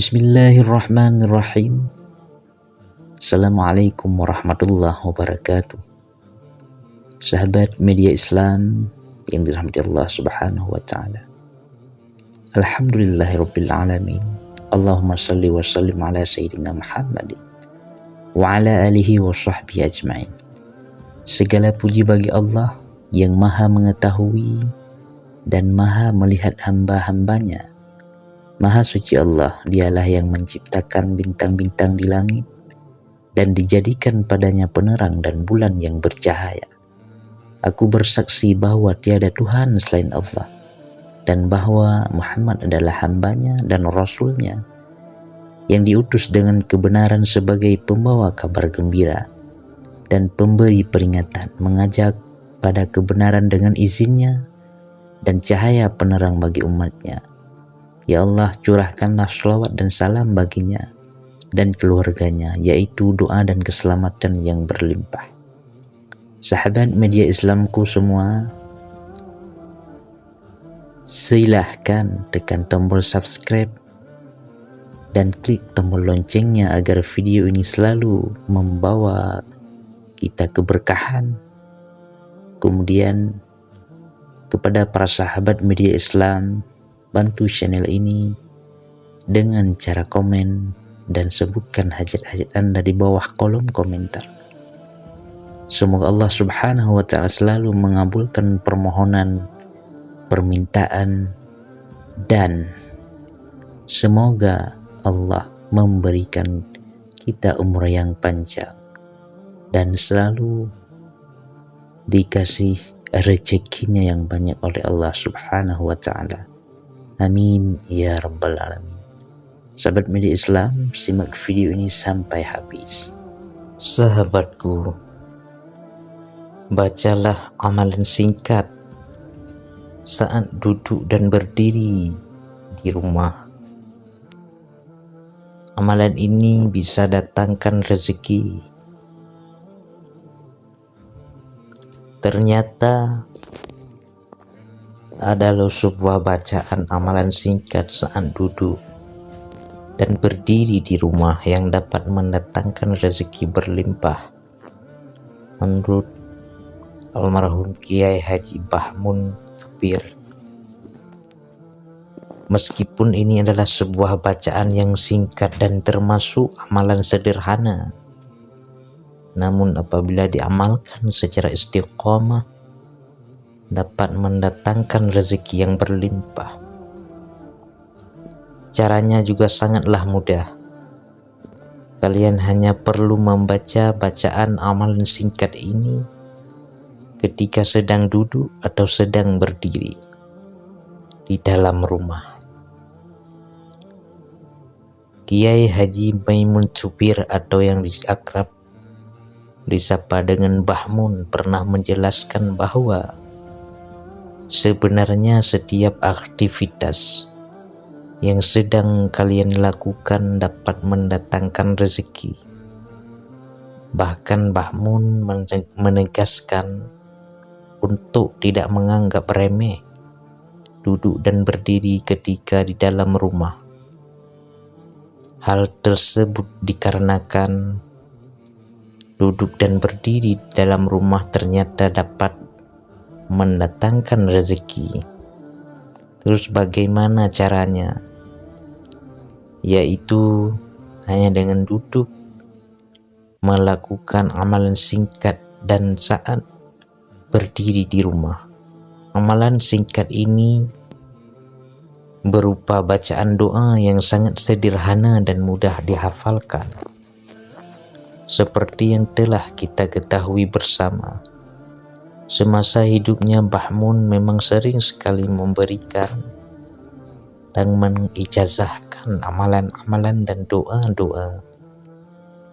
Bismillahirrahmanirrahim. Assalamualaikum warahmatullahi wabarakatuh. Sahabat media Islam yang dirahmati Allah Subhanahu wa taala. Alhamdulillahirabbil alamin. Allahumma shalli wa sallim ala sayyidina Muhammad wa ala alihi wa sahbihi ajmain. Segala puji bagi Allah yang Maha mengetahui dan Maha melihat hamba-hambanya. Maha suci Allah, dialah yang menciptakan bintang-bintang di langit dan dijadikan padanya penerang dan bulan yang bercahaya. Aku bersaksi bahwa tiada Tuhan selain Allah dan bahwa Muhammad adalah hambanya dan rasulnya yang diutus dengan kebenaran sebagai pembawa kabar gembira dan pemberi peringatan, mengajak pada kebenaran dengan izinnya dan cahaya penerang bagi umatnya. Ya Allah, curahkanlah shalawat dan salam baginya dan keluarganya, yaitu doa dan keselamatan yang berlimpah. Sahabat media Islamku semua, silahkan tekan tombol subscribe dan klik tombol loncengnya agar video ini selalu membawa kita keberkahan. Kemudian kepada para sahabat media Islam, bantu channel ini dengan cara komen dan sebutkan hajat-hajat Anda di bawah kolom komentar. Semoga Allah Subhanahu wa taala selalu mengabulkan permohonan, permintaan, dan semoga Allah memberikan kita umur yang panjang dan selalu dikasih rezekinya yang banyak oleh Allah Subhanahu wa taala. Amin ya rabbal alamin. Sahabat media Islam, simak video ini sampai habis. Sahabatku, bacalah amalan singkat saat duduk dan berdiri di rumah. Amalan ini bisa datangkan rezeki. Ternyata adalah sebuah bacaan amalan singkat saat duduk dan berdiri di rumah yang dapat mendatangkan rezeki berlimpah. Menurut almarhum Kiai Haji Bahmun Tupir, meskipun ini adalah sebuah bacaan yang singkat dan termasuk amalan sederhana, namun apabila diamalkan secara istiqomah dapat mendatangkan rezeki yang berlimpah. Caranya juga sangatlah mudah. Kalian hanya perlu membaca bacaan amalan singkat ini ketika sedang duduk atau sedang berdiri di dalam rumah. Kiai Haji Maimun Tupir atau yang akrab disapa dengan Bahmun pernah menjelaskan bahwa sebenarnya setiap aktivitas yang sedang kalian lakukan dapat mendatangkan rezeki. Bahkan Bahmun menegaskan untuk tidak menganggap remeh duduk dan berdiri ketika di dalam rumah. Hal tersebut dikarenakan duduk dan berdiri di dalam rumah ternyata dapat mendatangkan rezeki. Terus bagaimana caranya? Yaitu hanya dengan duduk, melakukan amalan singkat dan saat berdiri di rumah. Amalan singkat ini berupa bacaan doa yang sangat sederhana dan mudah dihafalkan. Seperti yang telah kita ketahui bersama, semasa hidupnya Bahmun memang sering sekali memberikan dan mengijazahkan amalan-amalan dan doa-doa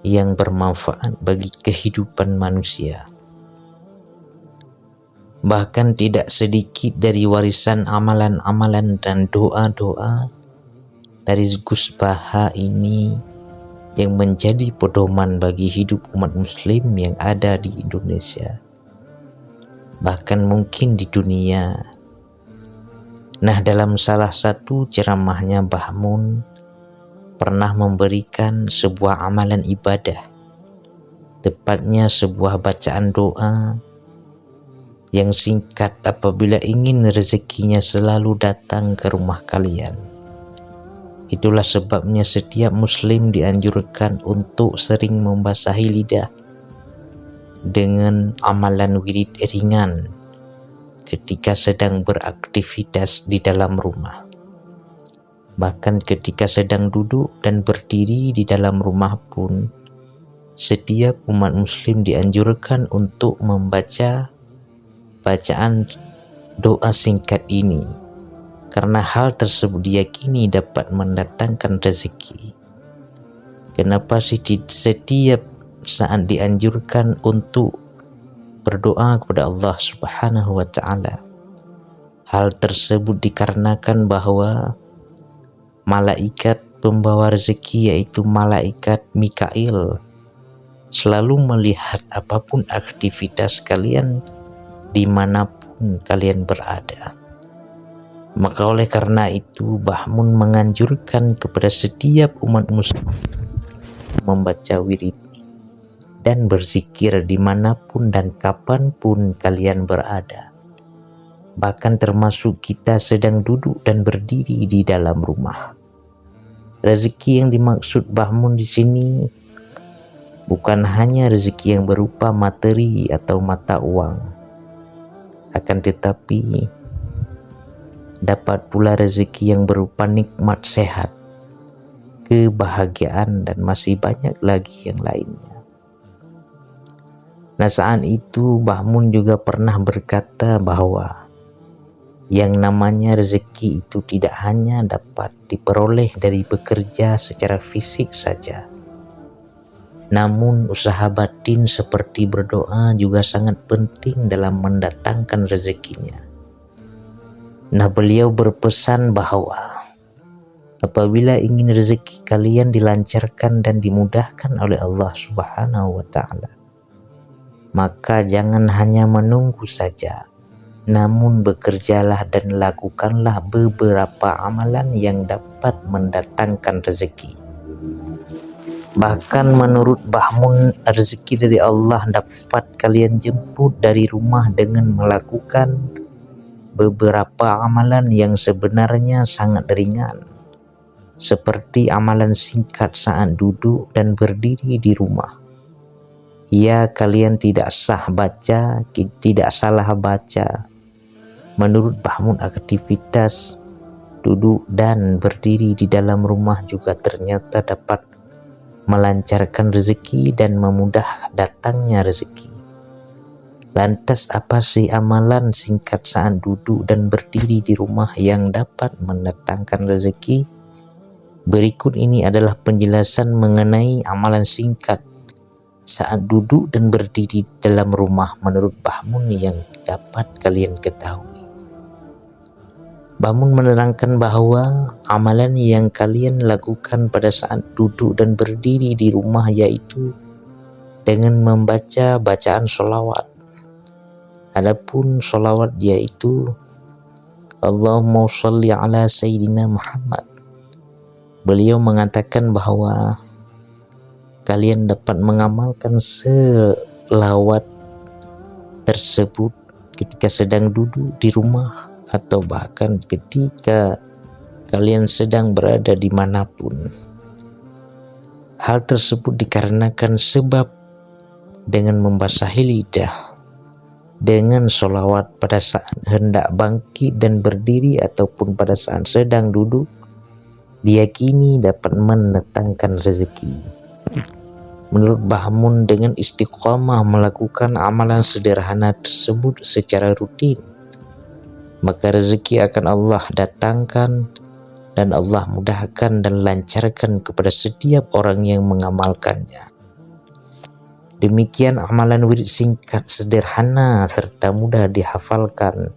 yang bermanfaat bagi kehidupan manusia. Bahkan tidak sedikit dari warisan amalan-amalan dan doa-doa dari Gus Baha ini yang menjadi pedoman bagi hidup umat muslim yang ada di Indonesia, bahkan mungkin di dunia. Nah, dalam salah satu ceramahnya Bahmun pernah memberikan sebuah amalan ibadah, tepatnya sebuah bacaan doa yang singkat apabila ingin rezekinya selalu datang ke rumah kalian. Itulah sebabnya setiap muslim dianjurkan untuk sering membasahi lidah dengan amalan wirid ringan ketika sedang beraktivitas di dalam rumah. Bahkan ketika sedang duduk dan berdiri di dalam rumah pun, setiap umat muslim dianjurkan untuk membaca bacaan doa singkat ini, karena hal tersebut diyakini dapat mendatangkan rezeki. Kenapa setiap saat dianjurkan untuk berdoa kepada Allah Subhanahu wa Ta'ala? Hal tersebut dikarenakan bahwa malaikat pembawa rezeki, yaitu malaikat Mikail, selalu melihat apapun aktivitas kalian dimanapun kalian berada. Maka oleh karena itu Mbah Mun menganjurkan kepada setiap umat muslim membaca wirid dan berzikir dimanapun dan kapanpun kalian berada. Bahkan termasuk kita sedang duduk dan berdiri di dalam rumah. Rezeki yang dimaksud Mbah Mun di sini bukan hanya rezeki yang berupa materi atau mata uang, akan tetapi dapat pula rezeki yang berupa nikmat sehat, kebahagiaan, dan masih banyak lagi yang lainnya. Nah, saat itu Mbah Mun juga pernah berkata bahwa yang namanya rezeki itu tidak hanya dapat diperoleh dari bekerja secara fisik saja, namun usaha batin seperti berdoa juga sangat penting dalam mendatangkan rezekinya. Nah, beliau berpesan bahwa apabila ingin rezeki kalian dilancarkan dan dimudahkan oleh Allah Subhanahu wa Ta'ala, maka jangan hanya menunggu saja, namun bekerjalah dan lakukanlah beberapa amalan yang dapat mendatangkan rezeki. Bahkan menurut Mbah Mun, rezeki dari Allah dapat kalian jemput dari rumah dengan melakukan beberapa amalan yang sebenarnya sangat ringan, seperti amalan singkat saat duduk dan berdiri di rumah. Ya, kalian tidak salah baca. Menurut Mbah Mun, aktivitas duduk dan berdiri di dalam rumah juga ternyata dapat melancarkan rezeki dan memudah datangnya rezeki. Lantas apa sih amalan singkat saat duduk dan berdiri di rumah yang dapat mendatangkan rezeki? Berikut ini adalah penjelasan mengenai amalan singkat saat duduk dan berdiri dalam rumah menurut Mbah Mun yang dapat kalian ketahui. Mbah Mun menerangkan bahwa amalan yang kalian lakukan pada saat duduk dan berdiri di rumah yaitu dengan membaca bacaan sholawat. Adapun sholawat yaitu Allahumma sholli ala Sayyidina Muhammad. Beliau mengatakan bahwa kalian dapat mengamalkan selawat tersebut ketika sedang duduk di rumah atau bahkan ketika kalian sedang berada dimanapun. Hal tersebut dikarenakan sebab dengan membasahi lidah dengan sholawat pada saat hendak bangkit dan berdiri ataupun pada saat sedang duduk diyakini dapat mendatangkan rezeki. Menurut Mbah Mun, dengan istiqomah melakukan amalan sederhana tersebut secara rutin, maka rezeki akan Allah datangkan dan Allah mudahkan dan lancarkan kepada setiap orang yang mengamalkannya. Demikian amalan wirid singkat, sederhana, serta mudah dihafalkan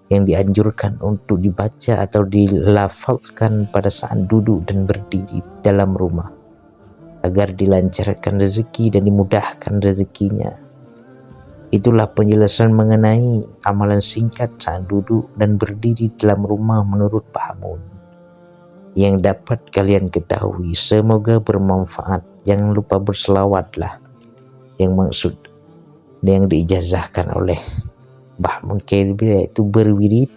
yang dianjurkan untuk dibaca atau dilafazkan pada saat duduk dan berdiri dalam rumah agar dilancarkan rezeki dan dimudahkan rezekinya. Itulah penjelasan mengenai amalan singkat saat duduk dan berdiri dalam rumah menurut Mbah Mun. yang dapat kalian ketahui. Semoga bermanfaat. Jangan lupa berselawatlah, yang maksud yang diijazahkan oleh Mbah Mungkir yaitu berwirid,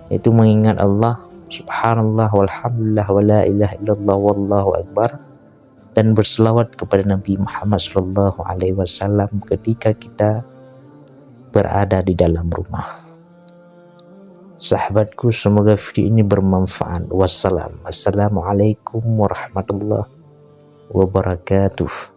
yaitu mengingat Allah, subhanallah walhamdulillah wala ilaha illallah wallahu akbar, dan berselawat kepada Nabi Muhammad SAW ketika kita berada di dalam rumah. Sahabatku, semoga video ini bermanfaat. Wassalamualaikum warahmatullahi wabarakatuh.